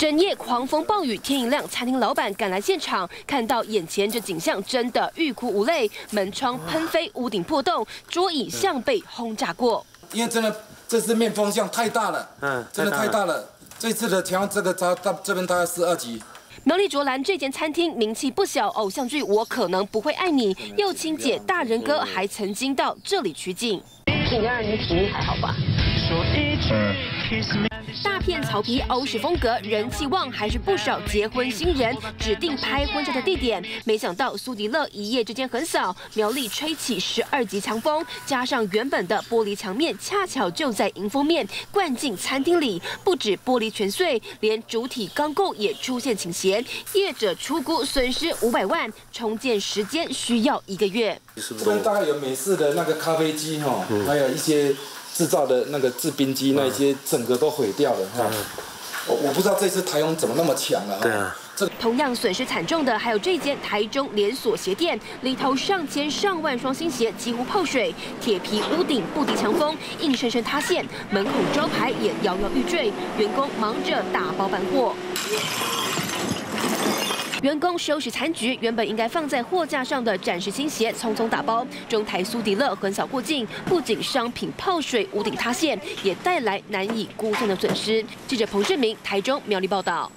整夜狂风暴雨，天一亮，餐厅老板赶来现场，看到眼前这景象，真的欲哭无泪。门窗喷飞，屋顶破洞，桌椅像被轰炸过。因为真的这次面风向太大了，真的太大了。这次的强这个这边大概是2级。 苗栗卓兰这间餐厅名气不小，偶像剧《我可能不会爱你》，又亲姐大人哥还曾经到这里取景。你跟人体力还好吧？大片草皮欧式风格，人气旺，还是不少结婚新人指定拍婚纱的地点。没想到苏迪勒一夜之间横扫，苗栗吹起12级强风，加上原本的玻璃墙面恰巧就在迎风面灌进餐厅里，不止玻璃全碎，连主体钢构也出现倾斜。业者初估损失500万，重建时间需要1个月。这边大概有美式的那个咖啡机哈，还有一些。 制造的那个制冰机那些整个都毁掉了哈，我不知道这次台风怎么那么强了啊！对啊，同样损失惨重的还有这间台中连锁鞋店，里头上千上万双新鞋几乎泡水，铁皮屋顶不敌强风，硬生生塌陷，门口招牌也摇摇欲坠，员工忙着打包搬货。 员工收拾残局，原本应该放在货架上的展示新鞋，匆匆打包。中台苏迪勒横扫过境，不仅商品泡水、屋顶塌陷，也带来难以估算的损失。记者彭振明，台中苗栗报道。